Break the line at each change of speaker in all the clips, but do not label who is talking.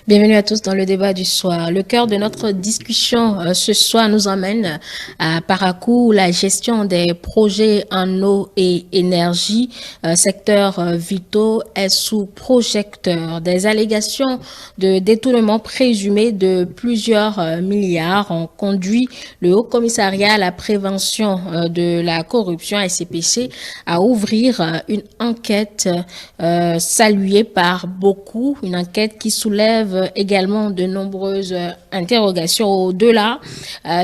Bienvenue à tous dans le débat du soir. Le cœur de notre discussion ce soir nous emmène à Parakou, la gestion des projets en eau et énergie, secteurs vitaux, est sous projecteur. Des allégations de détournement présumé de plusieurs milliards ont conduit le Haut Commissariat à la prévention de la corruption, SCPC, à ouvrir une enquête saluée par beaucoup, une enquête qui soulève également de nombreuses interrogations au-delà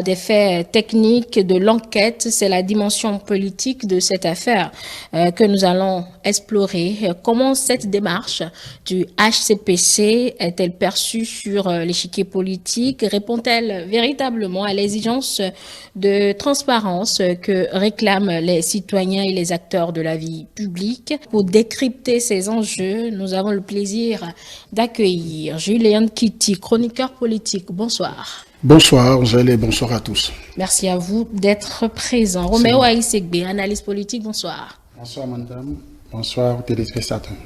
des faits techniques de l'enquête. C'est la dimension politique de cette affaire que nous allons explorer. Comment cette démarche du HCPC est-elle perçue sur l'échiquier politique? Répond-elle véritablement à l'exigence de transparence que réclament les citoyens et les acteurs de la vie publique? Pour décrypter ces enjeux, nous avons le plaisir d'accueillir Julien Kitty, chroniqueur politique. Bonsoir.
Bonsoir, Angèle, et bonsoir à tous.
Merci à vous d'être présent. Roméo Aïssegbe, analyse politique, bonsoir.
Bonsoir, madame. Bonsoir, téléspectateurs.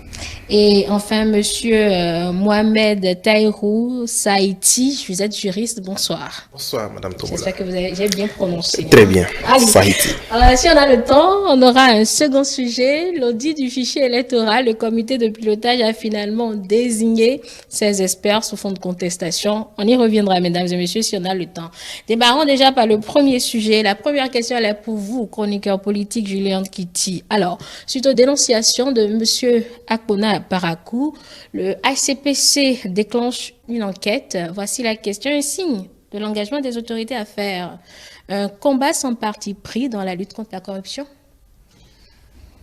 Et enfin, monsieur Mohamed Taïrou Saïti, vous êtes juriste, bonsoir.
Bonsoir, madame Tomola.
J'espère que j'ai bien prononcé.
Très bien,
Allez.
Saïti.
Alors, si on a le temps, on aura un second sujet. L'audit du fichier électoral. Le comité de pilotage a finalement désigné ses experts sous fond de contestation. On y reviendra, mesdames et messieurs, si on a le temps. Démarrons déjà par le premier sujet. La première question, elle est pour vous, chroniqueur politique Julien Kitty. Alors, suite aux dénonciations de monsieur Akpona Parakou, le HCPC déclenche une enquête. Voici la question, un signe de l'engagement des autorités à faire un combat sans parti pris dans la lutte contre la corruption?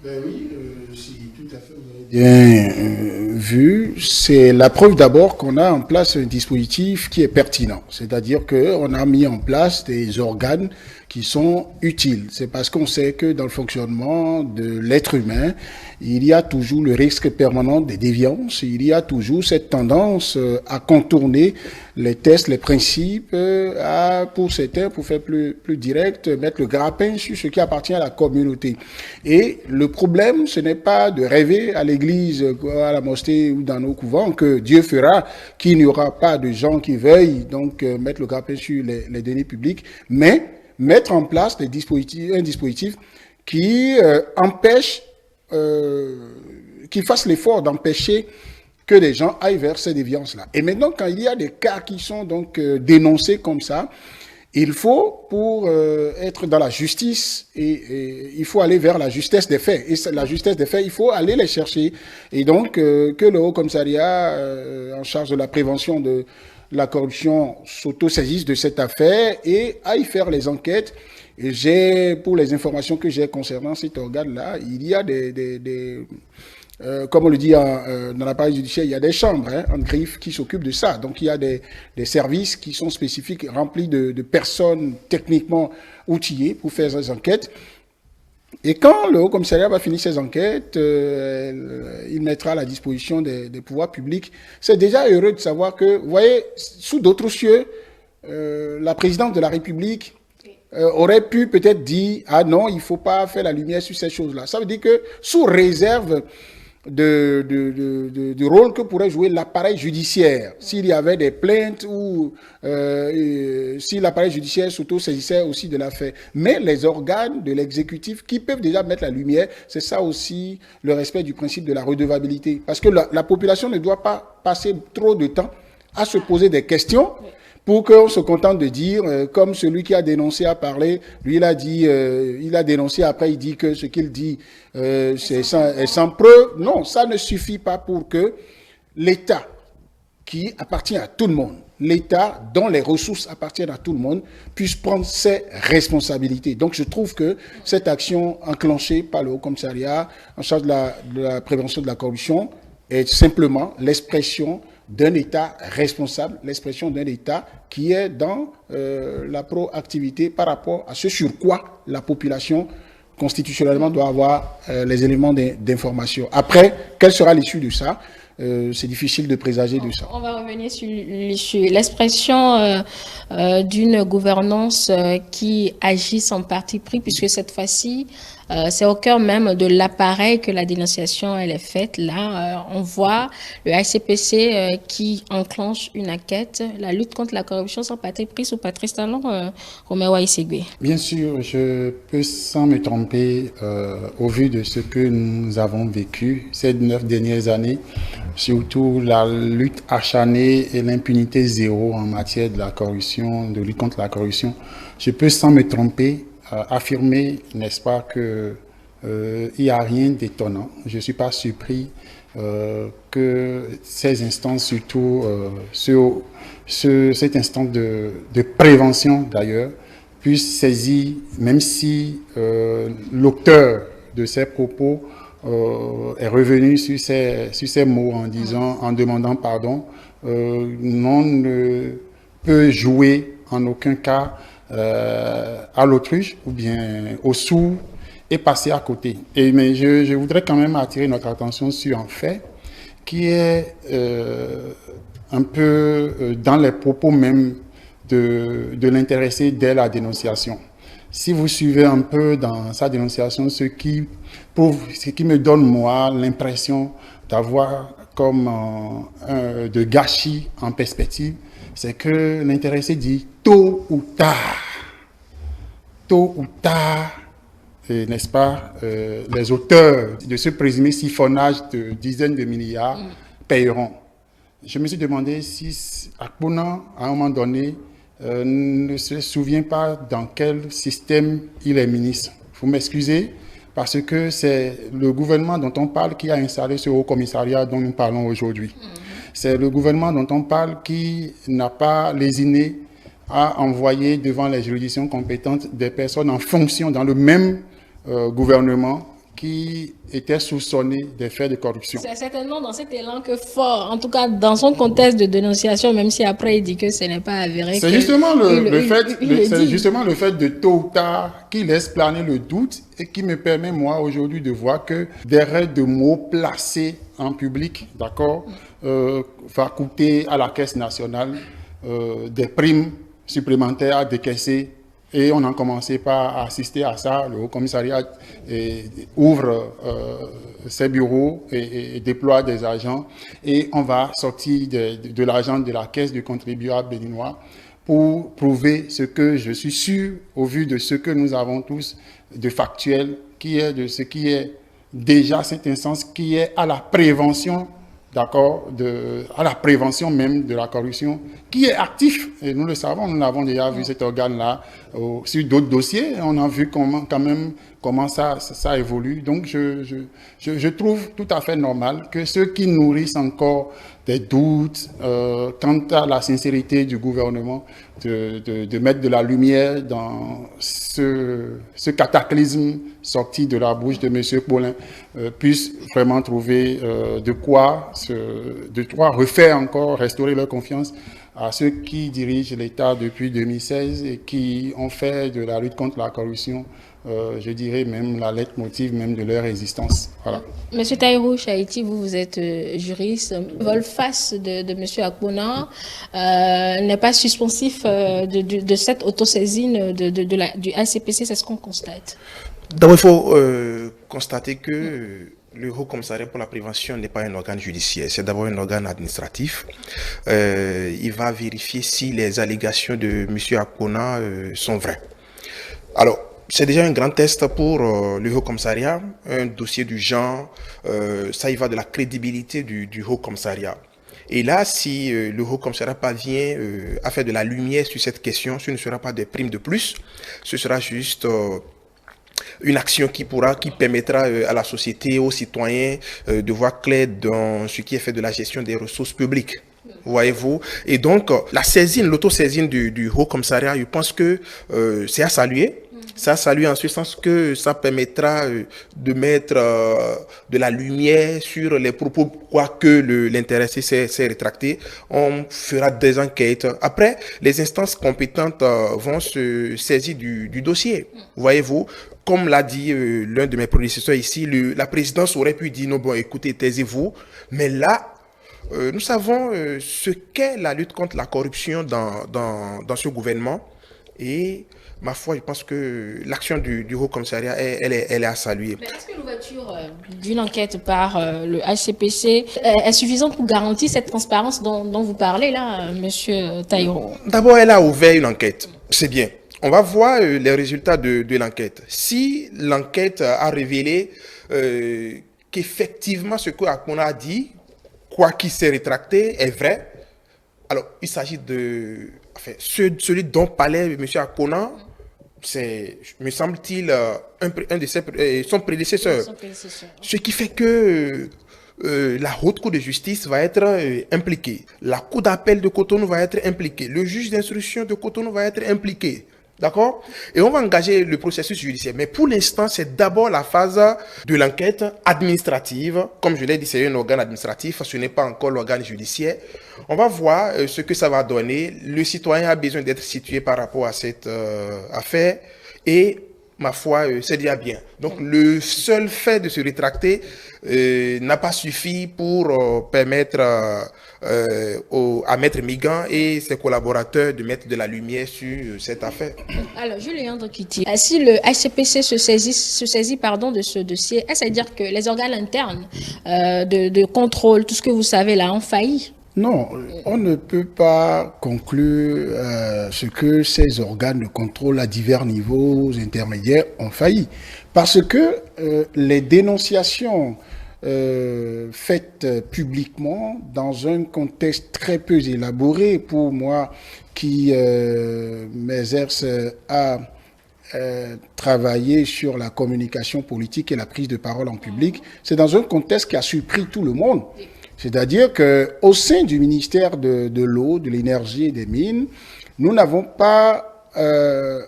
Ben oui, si tout à fait vous avez bien vu, c'est la preuve d'abord qu'on a en place un dispositif qui est pertinent. C'est-à-dire qu'on a mis en place des organes qui sont utiles. C'est parce qu'on sait que dans le fonctionnement de l'être humain, il y a toujours le risque permanent des déviances, il y a toujours cette tendance à contourner les tests, les principes, pour certains, pour faire plus direct, mettre le grappin sur ce qui appartient à la communauté. Et le problème, ce n'est pas de rêver à l'église, à la mosquée ou dans nos couvents que Dieu fera, qu'il n'y aura pas de gens qui veuillent donc mettre le grappin sur les deniers publics, mais mettre en place un dispositif qui empêche, qui fasse l'effort d'empêcher que des gens aillent vers ces déviances-là. Et maintenant, quand il y a des cas qui sont donc dénoncés comme ça, il faut, pour être dans la justice, et il faut aller vers la justesse des faits. Et la justesse des faits, il faut aller les chercher. Et donc, que le Haut Commissariat en charge de la prévention de la corruption s'auto-saisisse de cette affaire et aille faire les enquêtes. Et pour les informations que j'ai concernant cet organe-là, il y a comme on le dit dans l'appareil judiciaire, il y a des chambres en griffe qui s'occupent de ça. Donc il y a des services qui sont spécifiques, remplis de personnes techniquement outillées pour faire ces enquêtes. Et quand le Haut Commissariat va finir ses enquêtes, il mettra à la disposition des pouvoirs publics. C'est déjà heureux de savoir que, vous voyez, sous d'autres cieux, la présidente de la République aurait pu peut-être dire « Ah non, il ne faut pas faire la lumière sur ces choses-là ». Ça veut dire que, sous réserve du rôle que pourrait jouer l'appareil judiciaire, s'il y avait des plaintes ou si l'appareil judiciaire s'auto-saisissait aussi de l'affaire. Mais les organes de l'exécutif qui peuvent déjà mettre la lumière, c'est ça aussi le respect du principe de la redevabilité. Parce que la population ne doit pas passer trop de temps à se poser des questions pour qu'on se contente de dire, comme celui qui a dénoncé a parlé, lui il a dit, il a dénoncé, après il dit que ce qu'il dit est sans preuve. Non, ça ne suffit pas pour que l'État, qui appartient à tout le monde, l'État dont les ressources appartiennent à tout le monde, puisse prendre ses responsabilités. Donc je trouve que cette action enclenchée par le Haut Commissariat en charge de la prévention de la corruption est simplement l'expression d'un État responsable, l'expression d'un État qui est dans la proactivité par rapport à ce sur quoi la population constitutionnellement doit avoir les éléments d'information. Après, quelle sera l'issue de ça? C'est difficile de présager de ça.
On va revenir sur l'expression d'une gouvernance qui agit sans parti pris, puisque cette fois-ci, c'est au cœur même de l'appareil que la dénonciation elle est faite. Là, on voit le ICPC qui enclenche une enquête, la lutte contre la corruption sans parti pris sous Patrice Talon, Roméo Aïsségué.
Bien sûr, je peux sans me tromper, au vu de ce que nous avons vécu ces 9 dernières années, surtout la lutte acharnée et l'impunité zéro en matière de la corruption, de lutte contre la corruption, je peux sans me tromper affirmer, n'est-ce pas, que il n'y a rien d'étonnant. Je ne suis pas surpris que ces instances, surtout cette instance de prévention d'ailleurs, puisse saisir, même si l'auteur de ces propos est revenu sur ces mots en disant, en demandant pardon, on ne peut jouer en aucun cas à l'autruche ou bien au sourd et passer à côté. Mais je voudrais quand même attirer notre attention sur un fait qui est un peu dans les propos même de l'intéressé dès la dénonciation. Si vous suivez un peu dans sa dénonciation, ce qui me donne moi l'impression d'avoir comme de gâchis en perspective, c'est que l'intéressé dit tôt ou tard, n'est-ce pas, les auteurs de ce présumé siphonnage de dizaines de milliards paieront. Je me suis demandé si Akpona, à un moment donné, ne se souvient pas dans quel système il est ministre. Vous m'excusez, parce que c'est le gouvernement dont on parle qui a installé ce haut commissariat dont nous parlons aujourd'hui. C'est le gouvernement dont on parle qui n'a pas lésiné à envoyer devant les juridictions compétentes des personnes en fonction dans le même gouvernement qui était soupçonné des faits de corruption.
C'est certainement dans cet élan que fort, en tout cas dans son contexte de dénonciation, même si après il dit que ce n'est pas avéré.
C'est justement le fait de tôt ou tard qui laisse planer le doute et qui me permet moi aujourd'hui de voir que derrière de mots placés en public, d'accord, va coûter à la Caisse nationale des primes supplémentaires à décaisser. Et on a commencé par assister à ça. Le Haut Commissariat ouvre ses bureaux et déploie des agents. Et on va sortir de l'argent de la caisse du contribuable béninois pour prouver ce que je suis sûr, au vu de ce que nous avons tous de factuel, qui est de ce qui est déjà cette instance qui est à la prévention, d'accord, à la prévention même de la corruption, qui est actif, et nous le savons, nous l'avons déjà vu cet organe-là sur d'autres dossiers, on a vu comment ça évolue. Donc je trouve tout à fait normal que ceux qui nourrissent encore des doutes quant à la sincérité du gouvernement, de mettre de la lumière dans ce cataclysme sorti de la bouche de M. Paulin, puissent vraiment trouver de quoi refaire encore, restaurer leur confiance à ceux qui dirigent l'État depuis 2016 et qui ont fait de la lutte contre la corruption, je dirais même la leitmotiv même de leur existence. Voilà.
Monsieur Taïrou Chaïti, vous êtes juriste. Volte-face de Monsieur Akpona n'est pas suspensif de cette autosaisine du ACPC, c'est ce qu'on constate.
D'abord, il faut constater que le Haut Commissariat pour la prévention n'est pas un organe judiciaire, c'est d'abord un organe administratif. Il va vérifier si les allégations de M. Akpona sont vraies. Alors, c'est déjà un grand test pour le Haut Commissariat, un dossier du genre, ça y va de la crédibilité du Haut Commissariat. Et là, si le Haut Commissariat parvient à faire de la lumière sur cette question, ce ne sera pas des primes de plus, ce sera juste une action qui permettra à la société, aux citoyens de voir clair dans ce qui est fait de la gestion des ressources publiques. Voyez-vous? Et donc, la saisine, l'autosaisine du Haut Commissariat, je pense que c'est à saluer. Ça salue en ce sens que ça permettra de mettre de la lumière sur les propos, quoique l'intéressé s'est rétracté. On fera des enquêtes. Après, les instances compétentes vont se saisir du dossier. Voyez-vous, comme l'a dit l'un de mes prédécesseurs ici, la présidence aurait pu dire non, bon, écoutez, taisez-vous. Mais là, nous savons ce qu'est la lutte contre la corruption dans ce gouvernement. Et ma foi, je pense que l'action du Haut Commissariat, elle est à saluer.
Mais est-ce que l'ouverture d'une enquête par le HCPC est suffisante pour garantir cette transparence dont vous parlez là, Monsieur Taïro?
D'abord, elle a ouvert une enquête. C'est bien. On va voir les résultats de l'enquête. Si l'enquête a révélé qu'effectivement ce que Akpona a dit, quoi qu'il s'est rétracté, est vrai, alors il s'agit de... Enfin, celui dont parlait M. Akpona, c'est, me semble-t-il, un de son prédécesseur. Ce qui fait que la Haute Cour de justice va être impliquée. La Cour d'appel de Cotonou va être impliquée. Le juge d'instruction de Cotonou va être impliqué. D'accord? Et on va engager le processus judiciaire. Mais pour l'instant, c'est d'abord la phase de l'enquête administrative. Comme je l'ai dit, c'est un organe administratif, ce n'est pas encore l'organe judiciaire. On va voir ce que ça va donner. Le citoyen a besoin d'être situé par rapport à cette affaire. Et ma foi, c'est déjà bien. Donc, le seul fait de se rétracter n'a pas suffi pour permettre à Maître Migan et ses collaborateurs de mettre de la lumière sur cette affaire.
Alors, Julien Kitty, si le HCPC se saisit de ce dossier, est-ce à dire que les organes internes de contrôle, tout ce que vous savez là, ont failli?
Non, on ne peut pas conclure ce que ces organes de contrôle à divers niveaux intermédiaires ont failli. Parce que les dénonciations faites publiquement dans un contexte très peu élaboré pour moi qui m'exerce à travailler sur la communication politique et la prise de parole en public, c'est dans un contexte qui a surpris tout le monde. C'est-à-dire qu'au sein du ministère de l'eau, de l'énergie et des mines, nous n'avons pas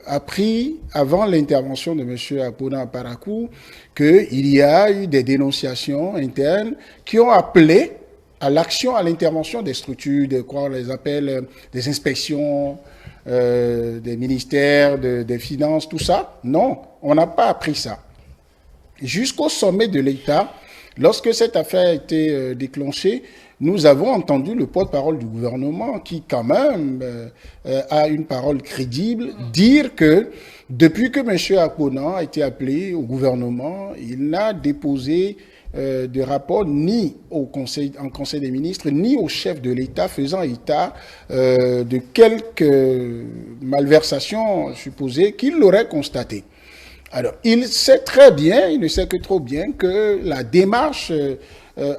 appris, avant l'intervention de M. Akpona Parakou, qu'il y a eu des dénonciations internes qui ont appelé à l'action, à l'intervention des structures, on les appelle, des inspections, des ministères, des finances, tout ça. Non, on n'a pas appris ça. Jusqu'au sommet de l'État, lorsque cette affaire a été déclenchée, nous avons entendu le porte-parole du gouvernement qui, quand même, a une parole crédible, dire que depuis que M. Akpona a été appelé au gouvernement, il n'a déposé de rapport ni en Conseil des ministres, ni au chef de l'État faisant état de quelques malversations supposées qu'il l'aurait constatées. Alors, il sait très bien, il ne sait que trop bien que la démarche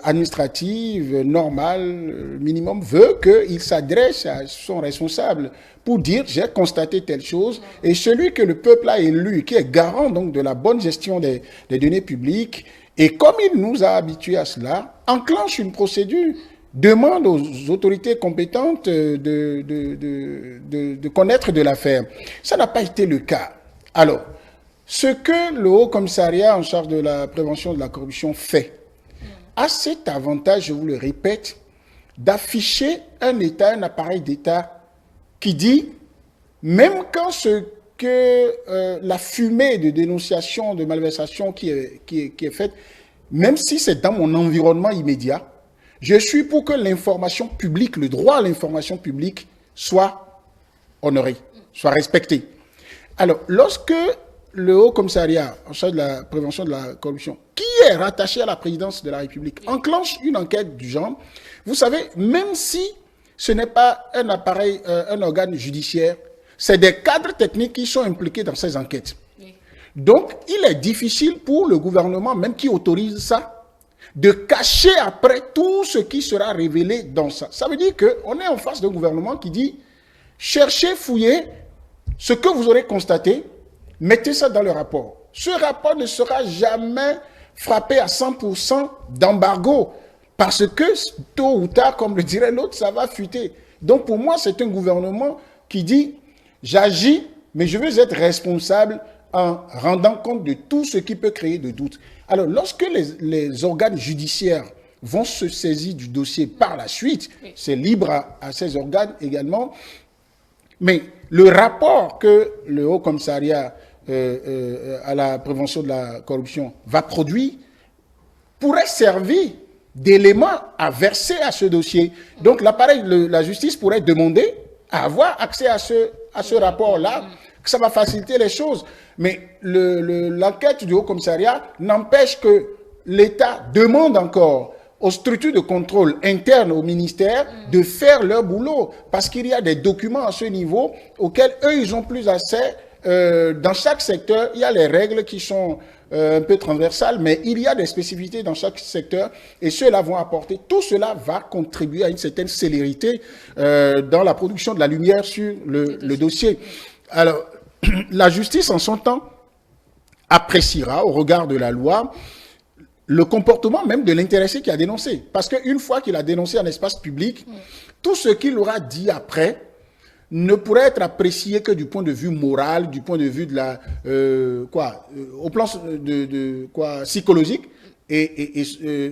administrative normale, minimum, veut qu'il s'adresse à son responsable pour dire « j'ai constaté telle chose » et celui que le peuple a élu, qui est garant donc de la bonne gestion des données publiques, et comme il nous a habitués à cela, enclenche une procédure, demande aux autorités compétentes de connaître de l'affaire. Ça n'a pas été le cas. Alors, ce que le Haut Commissariat en charge de la prévention de la corruption fait a cet avantage, je vous le répète, d'afficher un État, un appareil d'État qui dit, même quand la fumée de dénonciation, de malversation qui est faite, même si c'est dans mon environnement immédiat, je suis pour que l'information publique, le droit à l'information publique soit honoré, soit respecté. Alors, lorsque le Haut Commissariat en charge de la prévention de la corruption, qui est rattaché à la présidence de la République, enclenche une enquête du genre, vous savez, même si ce n'est pas un appareil, un organe judiciaire, c'est des cadres techniques qui sont impliqués dans ces enquêtes. Donc, il est difficile pour le gouvernement, même qui autorise ça, de cacher après tout ce qui sera révélé dans ça. Ça veut dire qu'on est en face d'un gouvernement qui dit, cherchez, fouillez, ce que vous aurez constaté, mettez ça dans le rapport. Ce rapport ne sera jamais frappé à 100% d'embargo, parce que tôt ou tard, comme le dirait l'autre, ça va fuiter. Donc pour moi, c'est un gouvernement qui dit, j'agis, mais je veux être responsable en rendant compte de tout ce qui peut créer de doutes. Alors lorsque les organes judiciaires vont se saisir du dossier par la suite, c'est libre à ces organes également, mais le rapport que le Haut Commissariat à la prévention de la corruption va produire pourrait servir d'élément à verser à ce dossier. Donc l'appareil, la justice pourrait demander à avoir accès à ce rapport-là, que ça va faciliter les choses. Mais l'enquête du Haut-Commissariat n'empêche que l'État demande encore aux structures de contrôle internes au ministère de faire leur boulot, parce qu'il y a des documents à ce niveau auxquels eux, ils ont plus accès. Dans chaque secteur, il y a les règles qui sont un peu transversales, mais il y a des spécificités dans chaque secteur, et ceux-là vont apporter. Tout cela va contribuer à une certaine célérité dans la production de la lumière sur le dossier. Alors, la justice, en son temps, appréciera, au regard de la loi, le comportement même de l'intéressé qui a dénoncé. Parce qu'une fois qu'il a dénoncé en espace public, tout ce qu'il aura dit après ne pourrait être apprécié que du point de vue moral, du point de vue de la au plan psychologique et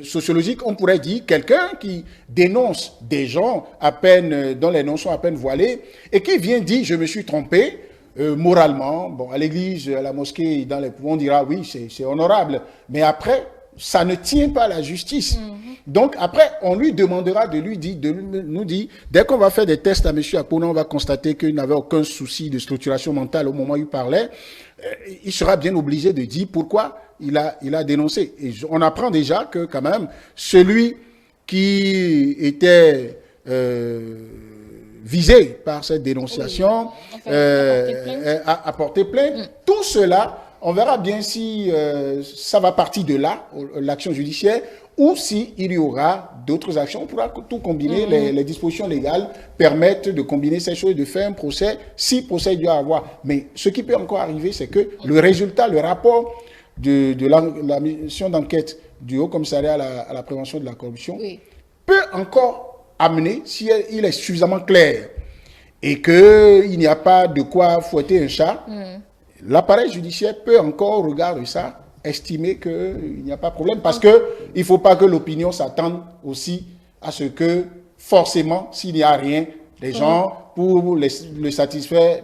sociologique. On pourrait dire quelqu'un qui dénonce des gens à peine dont les noms sont à peine voilés et qui vient dire je me suis trompé moralement. Bon, à l'église, à la mosquée, dans les on dira oui, c'est honorable, mais après ça ne tient pas à la justice. Donc après, on lui demandera de nous dire, dès qu'on va faire des tests à M. Akpona, on va constater qu'il n'avait aucun souci de structuration mentale au moment où il parlait. Il sera bien obligé de dire pourquoi il a dénoncé. Et on apprend déjà que quand même, celui qui était visé par cette dénonciation a porté plainte. Tout cela, on verra bien si ça va partir de là, l'action judiciaire, ou s'il y aura d'autres actions. On pourra tout combiner. Les dispositions légales permettent de combiner ces choses et de faire un procès, si procès il doit y avoir. Mais ce qui peut encore arriver, c'est que le résultat, le rapport de la mission d'enquête du Haut-Commissariat à la prévention de la corruption peut encore amener, si il est suffisamment clair et qu'il n'y a pas de quoi fouetter un chat, l'appareil judiciaire peut encore, au regard de ça, estimer qu'il n'y a pas de problème. Parce qu'il ne faut pas que l'opinion s'attende aussi à ce que, forcément, s'il n'y a rien, les gens, pour la satisfaire,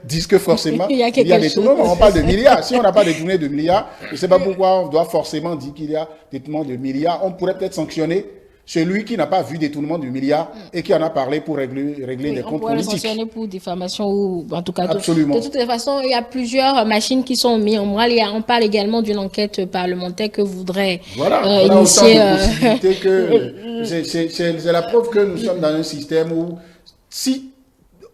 disent que forcément, il y a des tournements. On parle de milliards. Si on n'a pas détourné de milliards, je ne sais pas pourquoi on doit forcément dire qu'il y a détournement de milliards. On pourrait peut-être sanctionner celui qui n'a pas vu détournement du milliard et qui en a parlé pour régler des comptes politiques. On pourrait le sanctionner
pour diffamation ou en tout cas.
Absolument.
De toute façon, il y a plusieurs machines qui sont mises en branle. On parle également d'une enquête parlementaire que voudrait initier.
C'est la preuve que nous sommes dans un système où si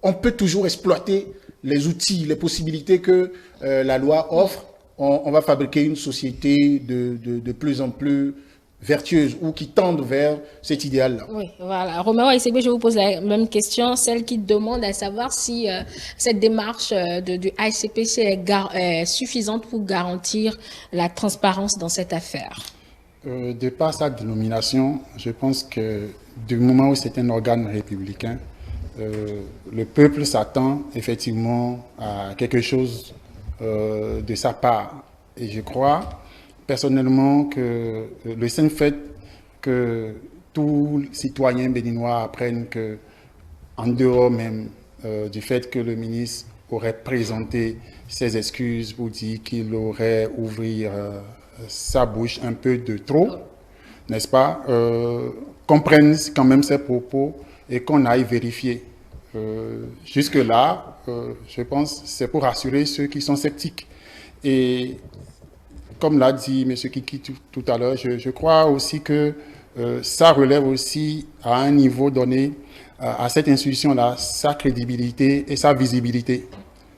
on peut toujours exploiter les outils, les possibilités que la loi offre, on va fabriquer une société de plus en plus vertueuse ou qui tendent vers cet idéal-là.
Oui, voilà. Roméo Aïssegbe, je vous pose la même question, celle qui demande à savoir si cette démarche du ICPC est suffisante pour garantir la transparence dans cette affaire.
De par sa dénomination, je pense que du moment où c'est un organe républicain, le peuple s'attend effectivement à quelque chose de sa part. Et je crois personnellement que le simple fait que tous les citoyens béninois apprennent que, en dehors même du fait que le ministre aurait présenté ses excuses pour dire qu'il aurait ouvert sa bouche un peu de trop, n'est-ce pas, comprennent quand même ses propos et qu'on aille vérifier. Jusque-là, je pense, c'est pour rassurer ceux qui sont sceptiques. Et comme l'a dit M. Kiki tout à l'heure, je crois aussi que ça relève aussi à un niveau donné à cette institution-là, sa crédibilité et sa visibilité.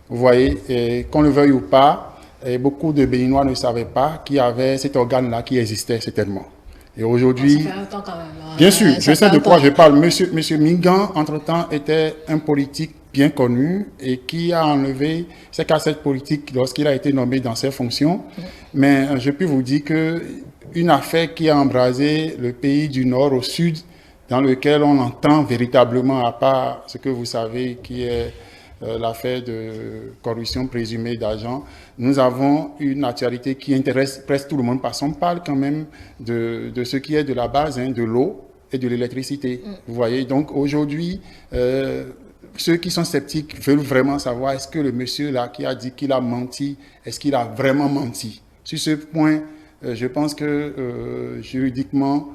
Vous voyez, qu'on le veuille ou pas, beaucoup de Béninois ne savaient pas qu'il y avait cet organe-là qui existait certainement. Et aujourd'hui,
ça fait un temps quand même, hein.
Bien sûr, je sais de quoi je parle. Monsieur Mingan, entre-temps, était un politique bien connu et qui a enlevé ses cassettes politiques lorsqu'il a été nommé dans ses fonctions. Mais je peux vous dire qu'une affaire qui a embrasé le pays du nord au sud, dans lequel on entend véritablement, à part ce que vous savez qui est l'affaire de corruption présumée d'agents, nous avons une actualité qui intéresse presque tout le monde parce qu'on parle quand même de ce qui est de la base, hein, de l'eau et de l'électricité. Vous voyez, donc aujourd'hui, ceux qui sont sceptiques veulent vraiment savoir est-ce que le monsieur là qui a dit qu'il a menti, est-ce qu'il a vraiment menti? Sur ce point, je pense que juridiquement,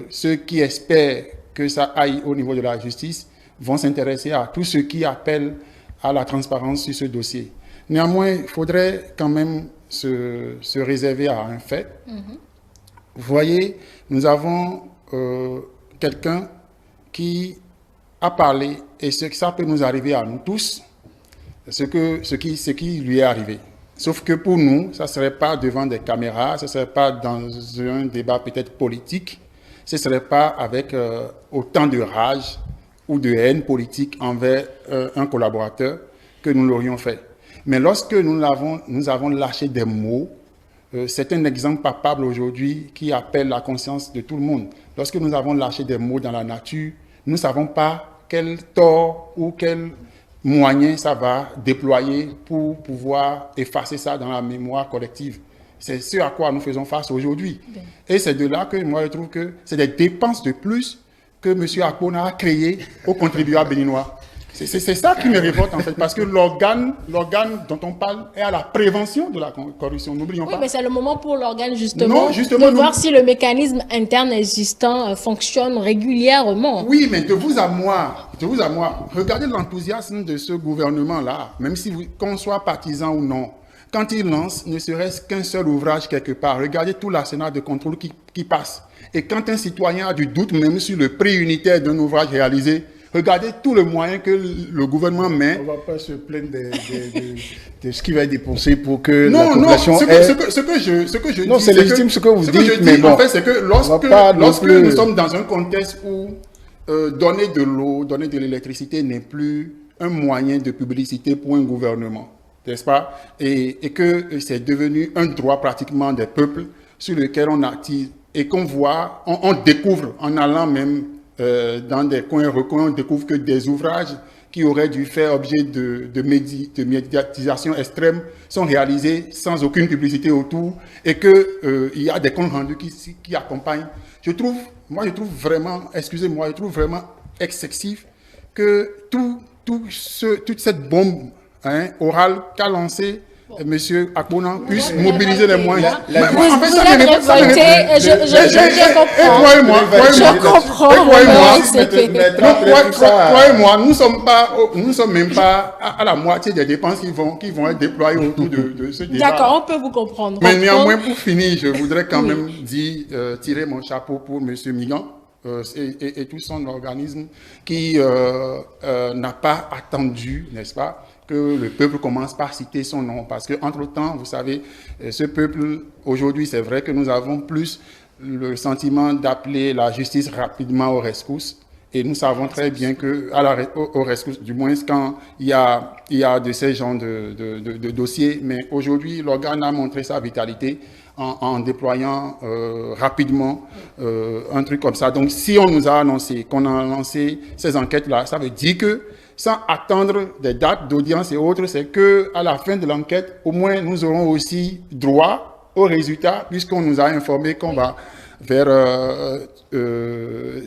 ceux qui espèrent que ça aille au niveau de la justice vont s'intéresser à tout ce qui appelle à la transparence sur ce dossier. Néanmoins, il faudrait quand même se réserver à un fait. Vous voyez, nous avons quelqu'un qui a parlé, et ça peut nous arriver à nous tous, ce qui lui est arrivé. Sauf que pour nous, ça ne serait pas devant des caméras, ce ne serait pas dans un débat peut-être politique, ce ne serait pas avec autant de rage ou de haine politique envers un collaborateur que nous l'aurions fait. Mais lorsque nous avons lâché des mots, c'est un exemple palpable aujourd'hui qui appelle la conscience de tout le monde. Lorsque nous avons lâché des mots dans la nature, nous ne savons pas quel tort ou quel moyen ça va déployer pour pouvoir effacer ça dans la mémoire collective. C'est ce à quoi nous faisons face aujourd'hui. Et c'est de là que moi je trouve que c'est des dépenses de plus que M. Akpona a créées aux contribuables béninois. C'est ça qui me révolte en fait, parce que l'organe dont on parle est à la prévention de la corruption. N'oublions pas.
Oui, mais c'est le moment pour l'organe justement de voir si le mécanisme interne existant fonctionne régulièrement.
Oui, mais de vous à moi, regardez l'enthousiasme de ce gouvernement-là, même si qu'on soit partisan ou non. Quand il lance ne serait-ce qu'un seul ouvrage quelque part, regardez tout l'arsenal de contrôle qui passe. Et quand un citoyen a du doute même sur le prix unitaire d'un ouvrage réalisé, regardez tout le moyen que le gouvernement met.
On ne va pas se plaindre de ce qui va être dépensé pour que la population
ce que je dis...
Non, c'est légitime ce que vous dites, mais bon...
En fait, c'est que lorsque nous sommes dans un contexte où donner de l'eau, donner de l'électricité n'est plus un moyen de publicité pour un gouvernement, n'est-ce pas? Et que c'est devenu un droit pratiquement des peuples sur lequel on attise et qu'on voit, on découvre en allant même dans des coins recoins, on découvre que des ouvrages qui auraient dû faire objet de médiatisation extrême sont réalisés sans aucune publicité autour et qu'il y a des comptes rendus qui accompagnent. Je trouve vraiment, excusez-moi, je trouve vraiment excessif que toute cette bombe orale qu'a lancée Monsieur Akpona puisse mobiliser les moyens.
En fait,
croyez-moi, nous ne sommes même pas à la moitié des dépenses qui vont être déployées autour de ce débat.
D'accord, on peut vous comprendre.
Mais néanmoins, pour finir, je voudrais quand même tirer mon chapeau pour Monsieur Migan et tout son organisme qui n'a pas attendu, n'est-ce pas, que le peuple commence par citer son nom. Parce qu'entre-temps, vous savez, ce peuple, aujourd'hui, c'est vrai que nous avons plus le sentiment d'appeler la justice rapidement aux rescousses. Et nous savons très bien que, aux rescousses, du moins quand il y a de ces genres de dossiers. Mais aujourd'hui, l'organe a montré sa vitalité en déployant rapidement un truc comme ça. Donc, si on nous a annoncé qu'on a lancé ces enquêtes-là, ça veut dire que sans attendre des dates d'audience et autres, c'est qu'à la fin de l'enquête, au moins, nous aurons aussi droit aux résultats, puisqu'on nous a informé qu'on va vers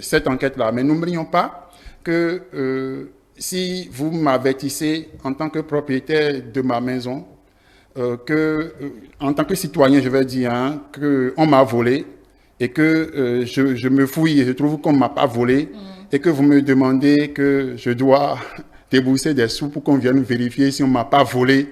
cette enquête-là. Mais n'oublions pas que si vous m'avertissez en tant que propriétaire de ma maison, en tant que citoyen, je vais dire, qu'on m'a volé et que je me fouille et je trouve qu'on ne m'a pas volé, et que vous me demandez que je dois débourser des sous pour qu'on vienne vérifier si on ne m'a pas volé.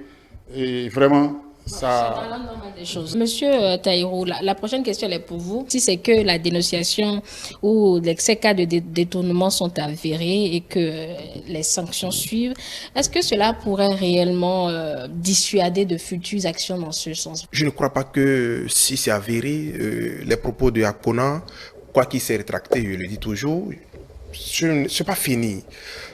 Et vraiment, ça...
C'est dans la norme des choses. Monsieur Taïrou, la prochaine question est pour vous. Si c'est que la dénonciation ou ces cas de détournement sont avérés et que les sanctions suivent, est-ce que cela pourrait réellement dissuader de futures actions dans ce sens?
Je ne crois pas que si c'est avéré, les propos de Akpona, quoi qu'il s'est rétracté, je le dis toujours, ce n'est pas fini.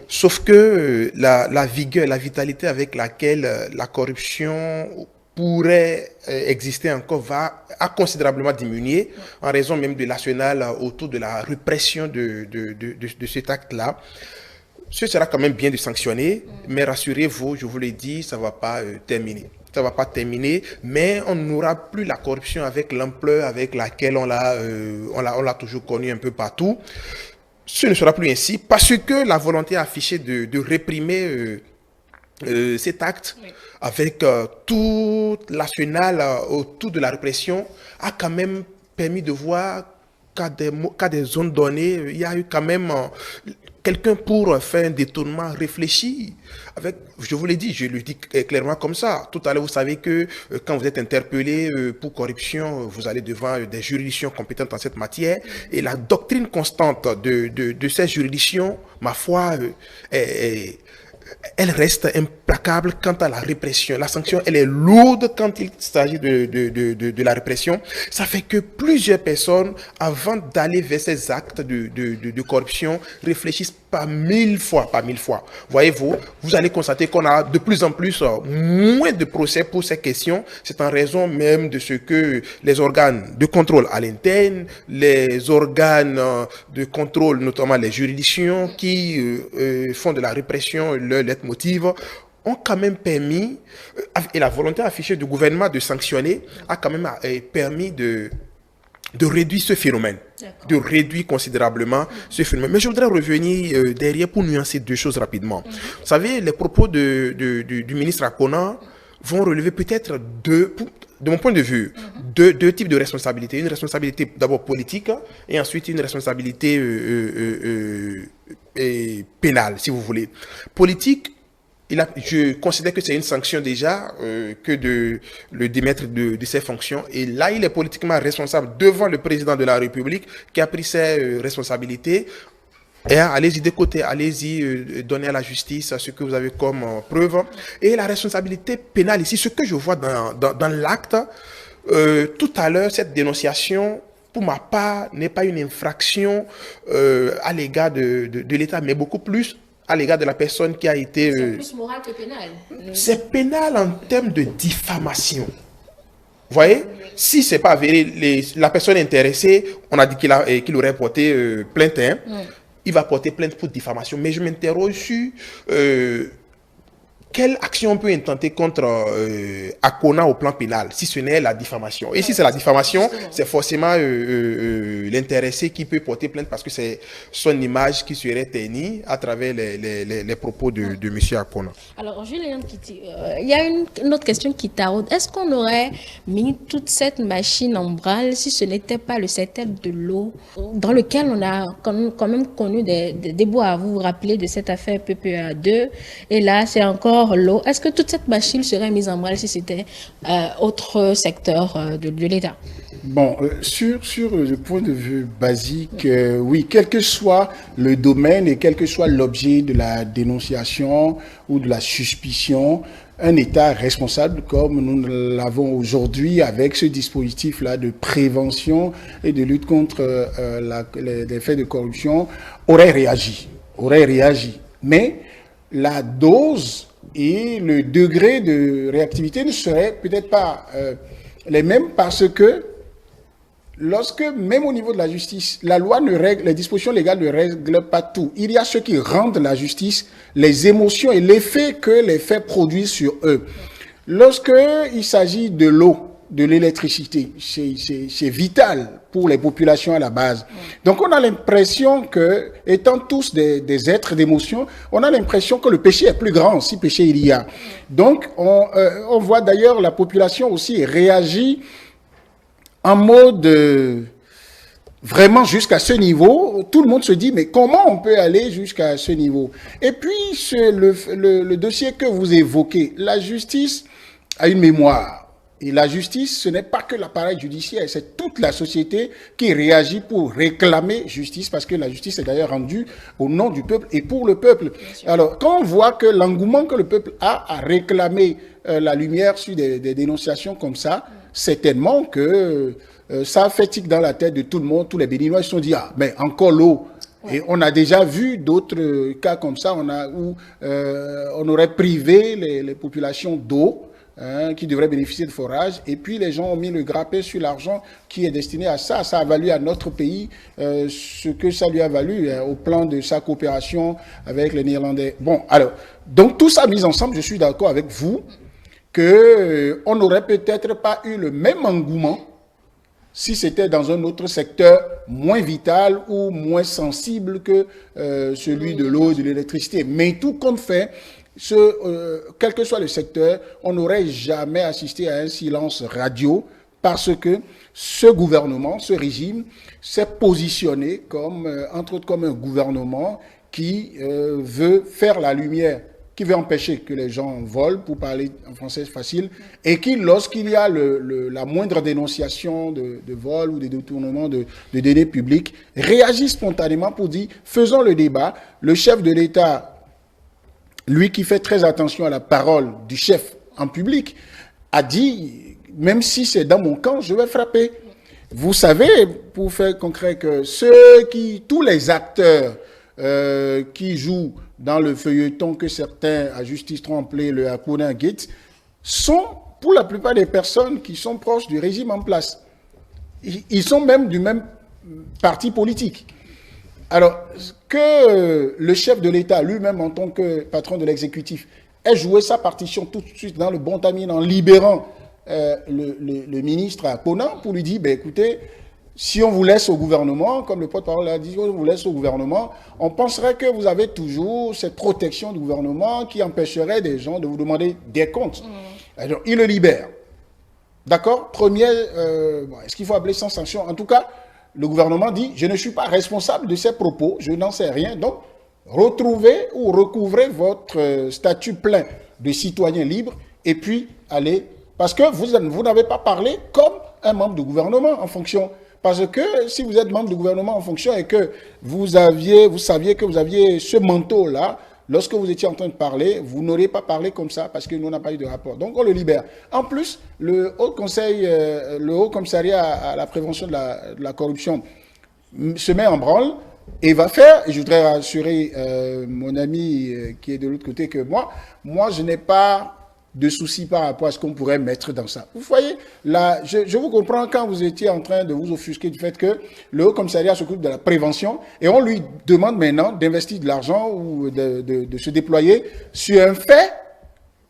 Sauf que la vigueur, la vitalité avec laquelle la corruption pourrait exister encore a considérablement diminué en raison même de l'arsenal autour de la répression de cet acte-là. Ce sera quand même bien de sanctionner, mais rassurez-vous, je vous l'ai dit, ça ne va pas terminer. Ça ne va pas terminer, mais on n'aura plus la corruption avec l'ampleur avec laquelle on l'a toujours connue un peu partout. Ce ne sera plus ainsi parce que la volonté affichée de réprimer cet acte avec tout l'arsenal autour de la répression a quand même permis de voir qu'à des zones données, il y a eu quand même quelqu'un pour faire un détournement réfléchi. Je vous l'ai dit, je le dis clairement comme ça. Tout à l'heure, vous savez que quand vous êtes interpellé pour corruption, vous allez devant des juridictions compétentes en cette matière. Et la doctrine constante de ces juridictions, ma foi, elle reste implacable quant à la répression. La sanction, elle est lourde quand il s'agit de la répression. Ça fait que plusieurs personnes, avant d'aller vers ces actes de corruption, réfléchissent pas mille fois. Voyez-vous, vous allez constater qu'on a de plus en plus moins de procès pour ces questions. C'est en raison même de ce que les organes de contrôle à l'interne, les organes de contrôle, notamment les juridictions, qui font de la répression leur leitmotiv, ont quand même permis, et la volonté affichée du gouvernement de sanctionner a quand même permis de réduire ce phénomène, de réduire considérablement ce phénomène. Mais je voudrais revenir derrière pour nuancer deux choses rapidement. Vous savez, les propos du ministre Akona vont relever peut-être de mon point de vue, deux types de responsabilités. Une responsabilité d'abord politique et ensuite une responsabilité pénale, si vous voulez. Politique, je considère que c'est une sanction déjà que de le démettre de ses fonctions. Et là, il est politiquement responsable devant le président de la République qui a pris ses responsabilités. Et allez-y de côté, allez-y donner à la justice ce que vous avez comme preuve. Et la responsabilité pénale ici, ce que je vois dans l'acte, tout à l'heure, cette dénonciation, pour ma part, n'est pas une infraction à l'égard de l'État, mais beaucoup plus à l'égard de la personne qui a été...
c'est plus moral que pénal.
C'est pénal en termes de diffamation. Vous voyez, si c'est pas avéré, la personne intéressée, on a dit qu'il aurait porté plainte, hein, il va porter plainte pour diffamation. Mais je m'interroge sur quelle action on peut intenter contre Akona au plan pénal, si ce n'est la diffamation. Et si c'est la diffamation, c'est forcément l'intéressé qui peut porter plainte parce que c'est son image qui serait ternie à travers les propos de M. Akona.
Alors, Julien Kiti, il y a une autre question qui taraude. Est-ce qu'on aurait mis toute cette machine en branle si ce n'était pas le secteur de l'eau, dans lequel on a quand même connu des déboires? Vous vous rappelez de cette affaire PPA 2, et là, c'est encore l'eau. Est-ce que toute cette machine serait mise en branle si c'était autre secteur de l'État?
Bon, sur le point de vue basique, oui, quel que soit le domaine et quel que soit l'objet de la dénonciation ou de la suspicion, un État responsable, comme nous l'avons aujourd'hui avec ce dispositif-là de prévention et de lutte contre les faits de corruption, aurait réagi. Mais la dose et le degré de réactivité ne seraient peut-être pas les mêmes parce que lorsque, même au niveau de la justice, la loi ne règle, les dispositions légales ne règlent pas tout. Il y a ceux qui rendent la justice, les émotions et l'effet que les faits produisent sur eux. Lorsque il s'agit de l'eau, de l'électricité, c'est vital pour les populations à la base. Donc on a l'impression que, étant tous des êtres d'émotion, on a l'impression que le péché est plus grand, si péché il y a. Donc on voit d'ailleurs la population aussi réagir en mode vraiment jusqu'à ce niveau. Tout le monde se dit, mais comment on peut aller jusqu'à ce niveau? Et puis, le dossier que vous évoquez, la justice a une mémoire. Et la justice, ce n'est pas que l'appareil judiciaire, c'est toute la société qui réagit pour réclamer justice, parce que la justice est d'ailleurs rendue au nom du peuple et pour le peuple. Alors, quand on voit que l'engouement que le peuple a à réclamer la lumière sur des dénonciations comme ça, certainement que ça fait tic dans la tête de tout le monde. Tous les Béninois se sont dit, ah, mais encore l'eau. Et on a déjà vu d'autres cas comme ça où on aurait privé les populations d'eau, qui devraient bénéficier de forages, et puis les gens ont mis le grappin sur l'argent qui est destiné à ça. Ça a valu à notre pays ce que ça lui a valu au plan de sa coopération avec les Néerlandais. Bon, alors, donc tout ça mis ensemble, je suis d'accord avec vous qu'on n'aurait peut-être pas eu le même engouement si c'était dans un autre secteur moins vital ou moins sensible que celui de l'eau et de l'électricité. Mais tout compte fait, quel que soit le secteur, on n'aurait jamais assisté à un silence radio parce que ce gouvernement, ce régime, s'est positionné comme, entre autres, comme un gouvernement qui veut faire la lumière, qui veut empêcher que les gens volent, pour parler en français facile, et qui, lorsqu'il y a la moindre dénonciation de vol ou de détournement de données publiques, réagit spontanément pour dire « faisons le débat ». Le chef de l'État, lui qui fait très attention à la parole du chef en public, a dit « même si c'est dans mon camp, je vais frapper ». Vous savez, pour faire concret, que tous les acteurs qui jouent dans le feuilleton que certains à justice ont appelé le Akuna Gate sont, pour la plupart des personnes qui sont proches du régime en place. Ils sont même du même parti politique. Alors, que le chef de l'État, lui-même en tant que patron de l'exécutif, ait joué sa partition tout de suite dans le bon timing en libérant le ministre à Kona pour lui dire, ben, écoutez, si on vous laisse au gouvernement, comme le porte-parole a dit, si on vous laisse au gouvernement, on penserait que vous avez toujours cette protection du gouvernement qui empêcherait des gens de vous demander des comptes. Alors, il le libère. D'accord? Premier, est-ce qu'il faut appeler sans sanction? En tout cas, le gouvernement dit, je ne suis pas responsable de ces propos, je n'en sais rien, donc retrouvez ou recouvrez votre statut plein de citoyen libre et puis allez, parce que vous n'avez pas parlé comme un membre du gouvernement en fonction. Parce que si vous êtes membre du gouvernement en fonction et que vous saviez que vous aviez ce manteau-là, lorsque vous étiez en train de parler, vous n'auriez pas parlé comme ça parce que nous n'avons pas eu de rapport. Donc on le libère. En plus, le Haut Commissariat à la prévention de la corruption se met en branle et va faire, et je voudrais rassurer mon ami qui est de l'autre côté que moi je n'ai pas de soucis par rapport à ce qu'on pourrait mettre dans ça. Vous voyez, là, je vous comprends quand vous étiez en train de vous offusquer du fait que le Haut Commissariat s'occupe de la prévention et on lui demande maintenant d'investir de l'argent ou de se déployer sur un fait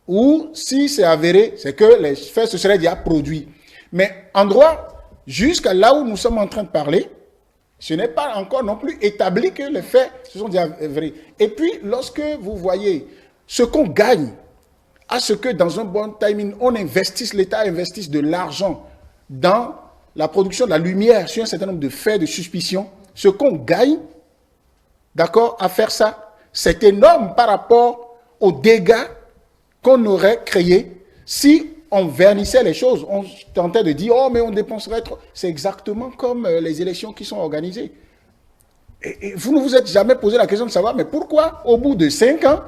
où, si c'est avéré, c'est que les faits se seraient déjà produits. Mais en droit, jusqu'à là où nous sommes en train de parler, ce n'est pas encore non plus établi que les faits se sont déjà avérés. Et puis, lorsque vous voyez ce qu'on gagne à ce que dans un bon timing, on investisse, l'État investisse de l'argent dans la production de la lumière sur un certain nombre de faits de suspicion, ce qu'on gagne, d'accord, à faire ça, c'est énorme par rapport aux dégâts qu'on aurait créés si on vernissait les choses. On tentait de dire, oh, mais on dépenserait trop. C'est exactement comme les élections qui sont organisées. Et vous ne vous êtes jamais posé la question de savoir, mais pourquoi, au bout de 5 ans,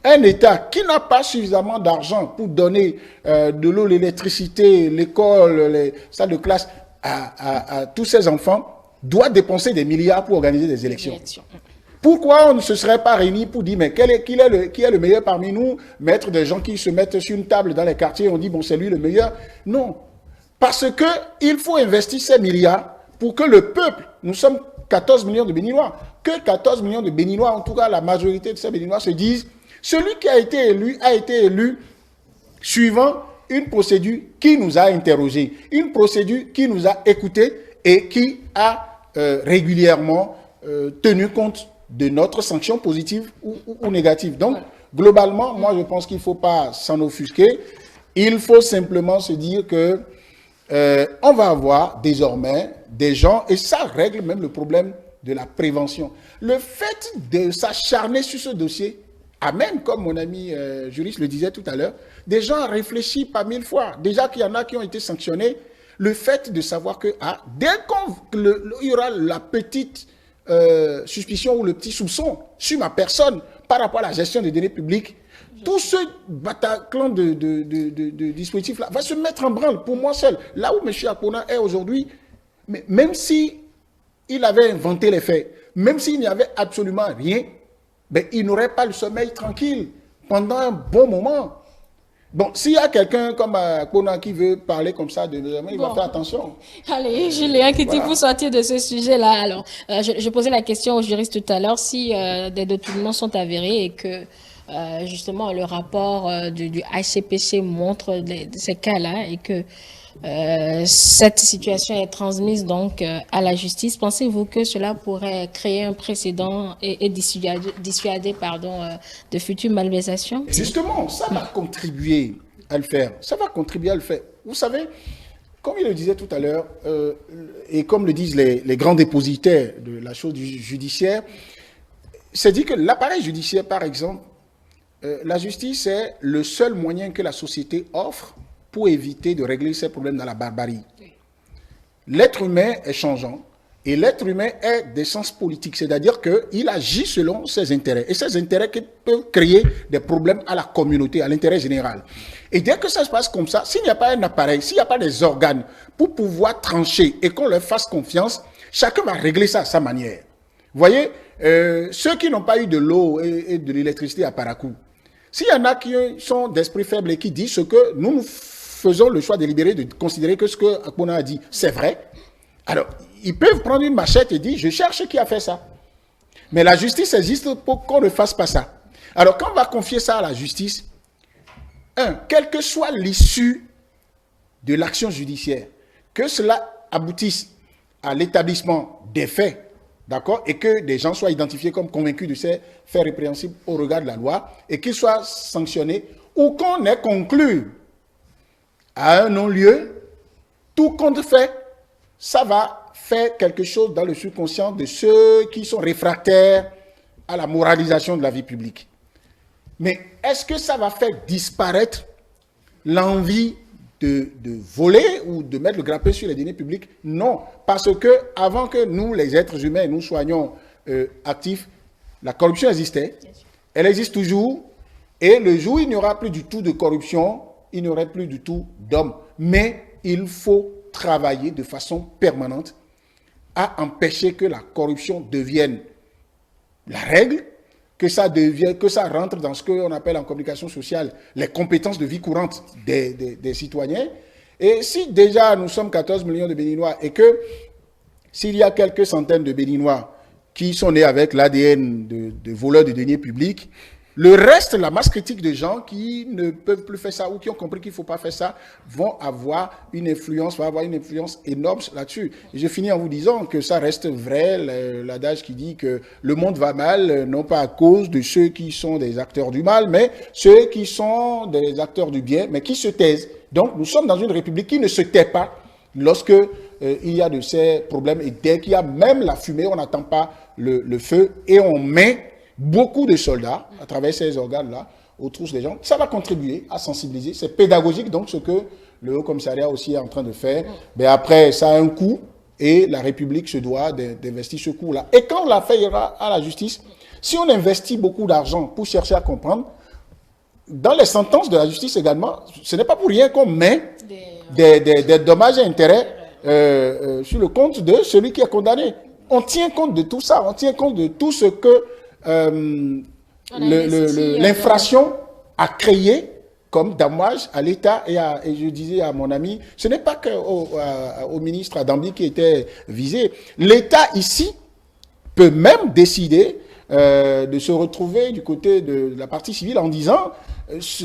un État qui n'a pas suffisamment d'argent pour donner de l'eau, l'électricité, l'école, les salles de classe à tous ses enfants, doit dépenser des milliards pour organiser des élections. Pourquoi on ne se serait pas réunis pour dire, mais qui est le meilleur parmi nous, mettre des gens qui se mettent sur une table dans les quartiers, on dit, bon, c'est lui le meilleur? Non. Parce qu'il faut investir ces milliards pour que le peuple, nous sommes 14 millions de Béninois, que 14 millions de Béninois, en tout cas la majorité de ces Béninois se disent, celui qui a été élu suivant une procédure qui nous a interrogés, une procédure qui nous a écoutés et qui a régulièrement tenu compte de notre sanction positive ou négative. Donc, globalement, moi, je pense qu'il ne faut pas s'en offusquer. Il faut simplement se dire que on va avoir désormais des gens, et ça règle même le problème de la prévention. Le fait de s'acharner sur ce dossier amène, comme mon ami juriste le disait tout à l'heure, des gens réfléchissent pas 1000 fois. Déjà qu'il y en a qui ont été sanctionnés, le fait de savoir que dès qu'il y aura la petite suspicion ou le petit soupçon sur ma personne par rapport à la gestion des données publiques, tout ce bataclan de dispositifs-là va se mettre en branle pour moi seul. Là où M. Akpona est aujourd'hui, même si il avait inventé les faits, même s'il n'y avait absolument rien, ben, il n'aurait pas le sommeil tranquille pendant un bon moment. Bon, s'il y a quelqu'un comme Akpona qui veut parler comme ça, il va faire attention.
Allez, Julien, qui vous sortir de ce sujet-là. Alors, je posais la question au juriste tout à l'heure, si des détournements sont avérés et que justement le rapport du ICPC montre ces cas-là et que cette situation est transmise donc à la justice. Pensez-vous que cela pourrait créer un précédent et dissuader de futures malversations?
Justement, ça va contribuer à le faire. Ça va contribuer à le faire. Vous savez, comme il le disait tout à l'heure, et comme le disent les grands dépositaires de la chose judiciaire, c'est dit que l'appareil judiciaire, par exemple, la justice est le seul moyen que la société offre pour éviter de régler ses problèmes dans la barbarie. L'être humain est changeant et l'être humain est d'essence politique, c'est-à-dire qu'il agit selon ses intérêts. Et ces intérêts qui peuvent créer des problèmes à la communauté, à l'intérêt général. Et dès que ça se passe comme ça, s'il n'y a pas un appareil, s'il n'y a pas des organes pour pouvoir trancher et qu'on leur fasse confiance, chacun va régler ça à sa manière. Vous voyez, ceux qui n'ont pas eu de l'eau et de l'électricité à Parakou, s'il y en a qui sont d'esprit faible et qui disent ce que nous faisons le choix délibéré de considérer que ce que Akpona a dit, c'est vrai, alors ils peuvent prendre une machette et dire, je cherche qui a fait ça. Mais la justice existe pour qu'on ne fasse pas ça. Alors quand on va confier ça à la justice, quelle que soit l'issue de l'action judiciaire, que cela aboutisse à l'établissement des faits, d'accord, et que des gens soient identifiés comme convaincus de ces faits répréhensibles au regard de la loi, et qu'ils soient sanctionnés, ou qu'on ait conclu à un non-lieu, tout compte fait, ça va faire quelque chose dans le subconscient de ceux qui sont réfractaires à la moralisation de la vie publique. Mais est-ce que ça va faire disparaître l'envie de voler ou de mettre le grappin sur les deniers publics? Non, parce que avant que nous, les êtres humains, nous soyons actifs, la corruption existait, elle existe toujours, et le jour où il n'y aura plus du tout de corruption, il n'y aurait plus du tout d'hommes. Mais il faut travailler de façon permanente à empêcher que la corruption devienne la règle, que ça rentre dans ce qu'on appelle en communication sociale les compétences de vie courante des citoyens. Et si déjà nous sommes 14 millions de Béninois et que s'il y a quelques centaines de Béninois qui sont nés avec l'ADN de voleurs de deniers publics, le reste, la masse critique de gens qui ne peuvent plus faire ça ou qui ont compris qu'il ne faut pas faire ça, vont avoir une influence énorme là-dessus. Et je finis en vous disant que ça reste vrai, l'adage qui dit que le monde va mal, non pas à cause de ceux qui sont des acteurs du mal, mais ceux qui sont des acteurs du bien, mais qui se taisent. Donc, nous sommes dans une république qui ne se tait pas lorsque il y a de ces problèmes. Et dès qu'il y a même la fumée, on n'attend pas le feu et on met beaucoup de soldats, à travers ces organes-là, aux trousses des gens. Ça va contribuer à sensibiliser. C'est pédagogique, donc, ce que le Haut Commissariat aussi est en train de faire. Mais après, ça a un coût et la République se doit d'investir ce coût-là. Et quand on l'a fait à la justice, si on investit beaucoup d'argent pour chercher à comprendre, dans les sentences de la justice également, ce n'est pas pour rien qu'on met des dommages et intérêts sur le compte de celui qui est condamné. On tient compte de tout ça, on tient compte de tout ce que l'infraction a créé comme dommage à l'État et je disais à mon ami, ce n'est pas qu'au ministre Adambi qui était visé. L'État ici peut même décider de se retrouver du côté de la partie civile en disant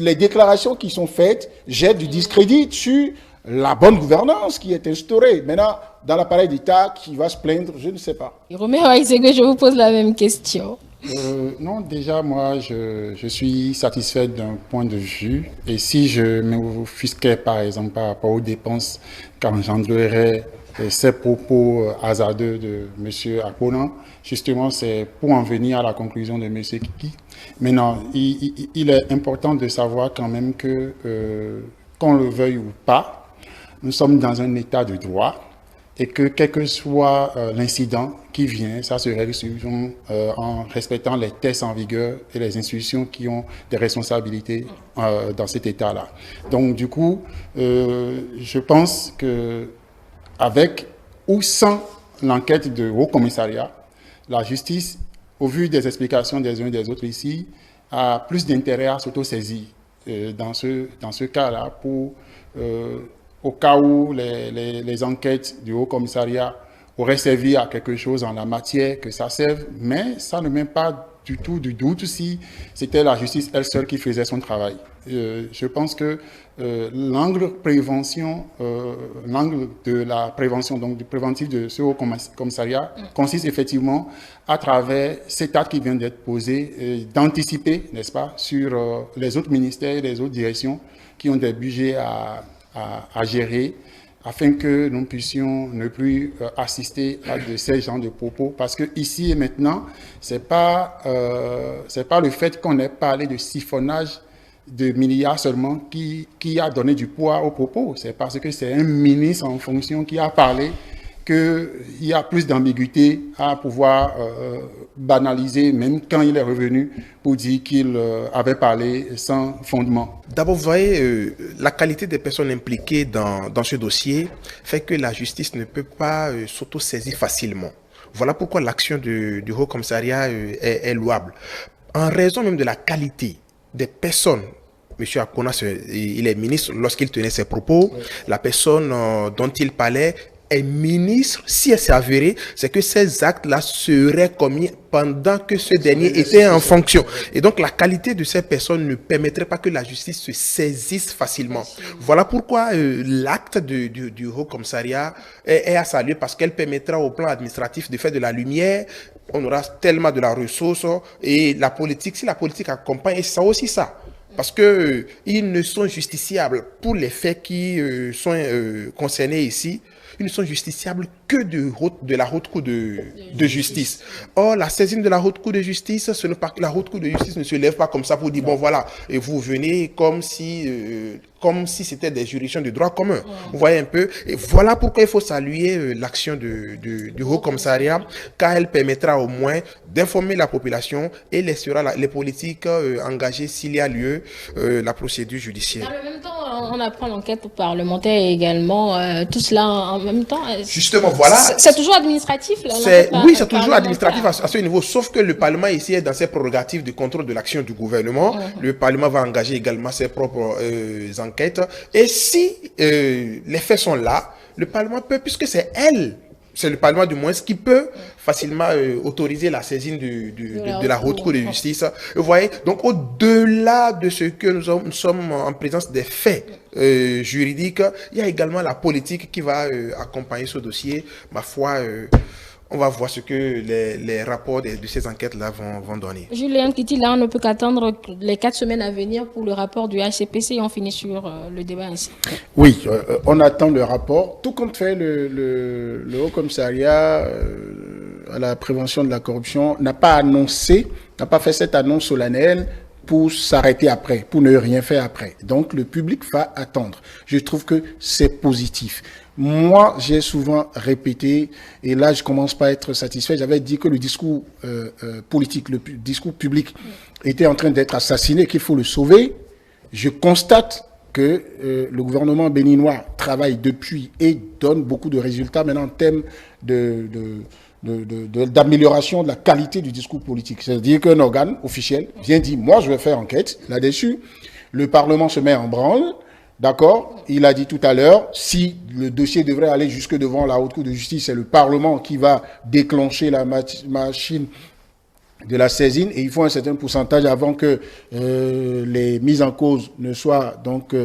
les déclarations qui sont faites jettent du discrédit sur la bonne gouvernance qui est instaurée. Maintenant, dans l'appareil d'État qui va se plaindre, je ne sais pas.
Roméo Aïsségué, je vous pose la même question.
Non, déjà, moi, je suis satisfait d'un point de vue. Et si je m'offusquais, par exemple, par rapport aux dépenses qu'engendrerait ces propos hasardeux de M. Akpona, justement, c'est pour en venir à la conclusion de M. Kiki. Maintenant, il est important de savoir quand même que, qu'on le veuille ou pas, nous sommes dans un état de droit. Et que quel que soit l'incident qui vient, ça se règle en respectant les tests en vigueur et les institutions qui ont des responsabilités dans cet état-là. Donc du coup, je pense que avec ou sans l'enquête de Haut Commissariat, la justice, au vu des explications des uns et des autres ici, a plus d'intérêt à s'auto-saisir dans ce cas-là pour au cas où les enquêtes du Haut Commissariat auraient servi à quelque chose en la matière, que ça serve, mais ça ne met pas du tout du doute si c'était la justice elle seule qui faisait son travail. Je pense que l'angle de la prévention, donc du préventif de ce Haut Commissariat, consiste effectivement à travers cet acte qui vient d'être posé, d'anticiper, n'est-ce pas, sur les autres ministères et les autres directions qui ont des budgets à gérer afin que nous puissions ne plus assister à de ces genres de propos. Parce que ici et maintenant, c'est pas le fait qu'on ait parlé de siphonnage de milliards seulement qui a donné du poids aux propos. C'est parce que c'est un ministre en fonction qui a parlé qu'il y a plus d'ambiguïté à pouvoir banaliser, même quand il est revenu pour dire qu'il avait parlé sans fondement.
D'abord, vous voyez, la qualité des personnes impliquées dans ce dossier fait que la justice ne peut pas s'auto-saisir facilement. Voilà pourquoi l'action du Haut Commissariat est louable. En raison même de la qualité des personnes. Monsieur Akonas, il est ministre lorsqu'il tenait ses propos. Oui. La personne dont il parlait est ministre. Si elle s'est avérée, c'est que ces actes-là seraient commis pendant que ce dernier était en fonction. Et donc, la qualité de ces personnes ne permettrait pas que la justice se saisisse facilement. Voilà pourquoi l'acte du Haut Commissariat est à saluer, parce qu'elle permettra au plan administratif de faire de la lumière. On aura tellement de la ressource et la politique, si la politique accompagne, et ça aussi ça. Parce que ils ne sont justiciables pour les faits qui sont concernés ici. Ils ne sont justiciables que de la haute cour de justice. Or, la saisine de la haute cour de justice, ce n'est pas que la haute cour de justice ne se lève pas comme ça pour dire, bon voilà, et vous venez comme si c'était des juridictions de droit commun. Vous voyez un peu. Et voilà pourquoi il faut saluer l'action du Haut Commissariat, car elle permettra au moins d'informer la population et laissera les politiques engagées, s'il y a lieu, la procédure judiciaire.
Dans le même temps, on apprend l'enquête parlementaire également, tout cela en même temps.
Justement, voilà.
C'est toujours administratif, là?
Oui, c'est toujours administratif à ce niveau, sauf que le Parlement ici est dans ses prérogatives de contrôle de l'action du gouvernement. Le Parlement va engager également ses propres enquêtes. Et si les faits sont là, le Parlement peut, puisque c'est le Parlement du moins qui peut facilement autoriser la saisine de la haute cour de justice. Vous voyez, donc au-delà de ce que nous sommes en présence des faits juridiques, il y a également la politique qui va accompagner ce dossier. Ma foi, on va voir ce que les rapports de ces enquêtes-là vont donner.
Julien Kiti, là, on ne peut qu'attendre les 4 semaines à venir pour le rapport du HCPC et on finit sur le débat ainsi.
Oui, on attend le rapport. Tout compte fait, le Haut Commissariat à la prévention de la corruption n'a pas fait cette annonce solennelle pour s'arrêter après, pour ne rien faire après. Donc, le public va attendre. Je trouve que c'est positif. Moi, j'ai souvent répété, et là, je commence pas à être satisfait, j'avais dit que le discours politique, le discours public était en train d'être assassiné, qu'il faut le sauver. Je constate que le gouvernement béninois travaille depuis et donne beaucoup de résultats maintenant en termes d'amélioration de la qualité du discours politique. C'est-à-dire qu'un organe officiel vient dire, moi, je vais faire enquête là-dessus. Le Parlement se met en branle. D'accord? Il a dit tout à l'heure, si le dossier devrait aller jusque devant la haute cour de justice, c'est le Parlement qui va déclencher la machine de la saisine et il faut un certain pourcentage avant que les mises en cause ne soient donc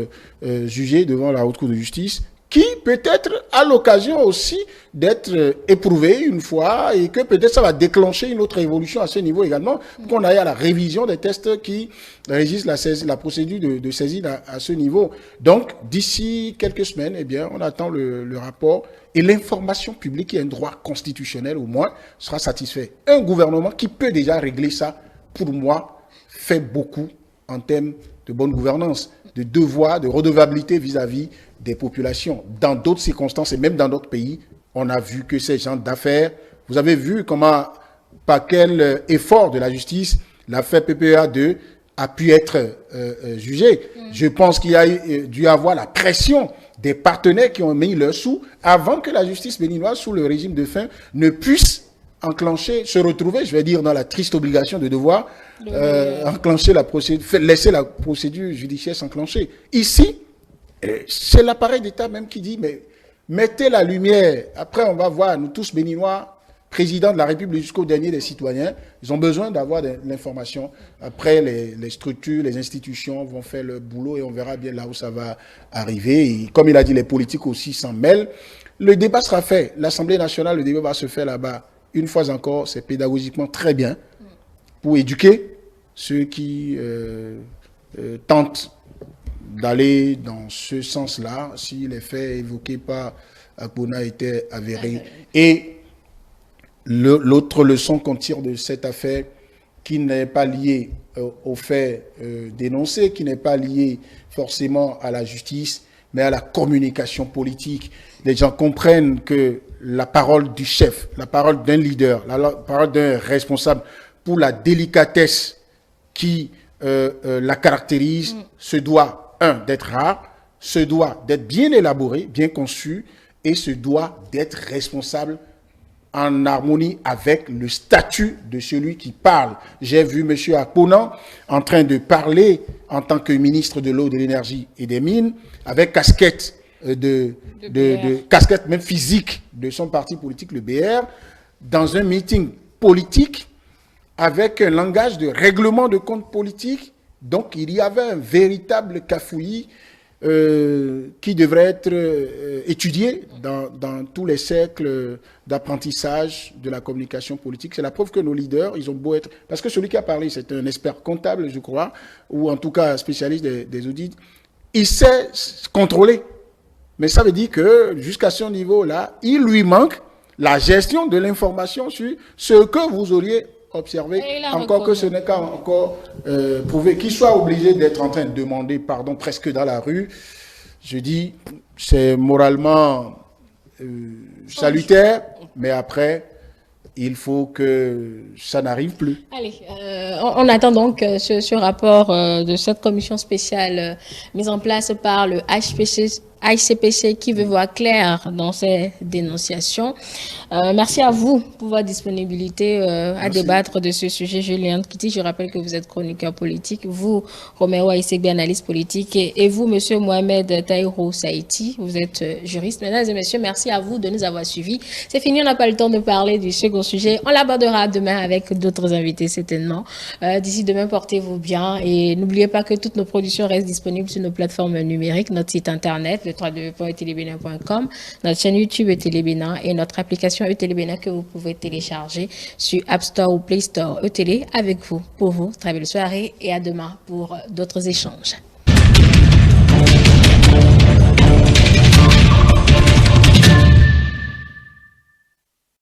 jugées devant la haute cour de justice, qui peut-être a l'occasion aussi d'être éprouvé une fois et que peut-être ça va déclencher une autre évolution à ce niveau également, pour qu'on aille à la révision des tests qui régissent la procédure de saisine à ce niveau. Donc, d'ici quelques semaines, eh bien, on attend le rapport et l'information publique, qui est un droit constitutionnel au moins, sera satisfait. Un gouvernement qui peut déjà régler ça, pour moi, fait beaucoup en termes de bonne gouvernance, de devoir, de redevabilité vis-à-vis des populations. Dans d'autres circonstances et même dans d'autres pays, on a vu que ces gens d'affaires, vous avez vu comment, par quel effort de la justice, l'affaire PPA 2 a pu être jugée. Je pense qu'il y a dû avoir la pression des partenaires qui ont mis leur sous avant que la justice béninoise, sous le régime de faim, ne puisse enclencher, se retrouver, je vais dire, dans la triste obligation de devoir enclencher la procédure, laisser la procédure judiciaire s'enclencher. Ici, c'est l'appareil d'État même qui dit, mais mettez la lumière. Après, on va voir, nous tous béninois, président de la République jusqu'au dernier des citoyens, ils ont besoin d'avoir de l'information. Après, les structures, les institutions vont faire le boulot et on verra bien là où ça va arriver. Et comme il a dit, les politiques aussi s'en mêlent. Le débat sera fait. L'Assemblée nationale, le débat va se faire là-bas. Une fois encore, c'est pédagogiquement très bien pour éduquer ceux qui tentent d'aller dans ce sens-là si les faits évoqués par Akpona étaient avérés. Et l'autre leçon qu'on tire de cette affaire, qui n'est pas liée aux faits dénoncés, qui n'est pas liée forcément à la justice, mais à la communication politique. Les gens comprennent que la parole du chef, la parole d'un leader, la parole d'un responsable, pour la délicatesse qui la caractérise, se doit, d'être rare, se doit d'être bien élaboré, bien conçu, et se doit d'être responsable en harmonie avec le statut de celui qui parle. J'ai vu M. Akpona en train de parler en tant que ministre de l'eau, de l'énergie et des mines, avec casquette casquette même physique de son parti politique, le BR, dans un meeting politique avec un langage de règlement de compte politique. Donc il y avait un véritable cafouillis qui devrait être étudié dans tous les cercles d'apprentissage de la communication politique. C'est la preuve que nos leaders, ils ont beau être... Parce que celui qui a parlé, c'est un expert comptable, je crois, ou en tout cas spécialiste des audits. Il sait contrôler. Mais ça veut dire que jusqu'à ce niveau-là, il lui manque la gestion de l'information sur ce que vous auriez observé, encore que ce n'est pas encore prouvé. Qu'il soit obligé d'être en train de demander pardon presque dans la rue, je dis, c'est moralement salutaire, mais après, il faut que ça n'arrive plus.
Allez, on attend donc ce rapport de cette commission spéciale mise en place par le HCPC qui veut voir clair dans ces dénonciations. Merci à vous pour votre disponibilité à débattre de ce sujet. Julien Kitty, je rappelle que vous êtes chroniqueur politique, vous, Romero Aïsegbe, analyste politique, et vous, monsieur Mohamed Taïrou Saïti, vous êtes juriste. Mesdames et messieurs, merci à vous de nous avoir suivis. C'est fini, on n'a pas le temps de parler du second sujet. On l'abordera demain avec d'autres invités, certainement. D'ici demain, portez-vous bien et n'oubliez pas que toutes nos productions restent disponibles sur nos plateformes numériques, notre site internet, le www.etelebena.com, notre chaîne YouTube Etelebena et notre application Etelebena que vous pouvez télécharger sur App Store ou Play Store. Etele avec vous, pour vous. Très belle soirée et à demain pour d'autres échanges.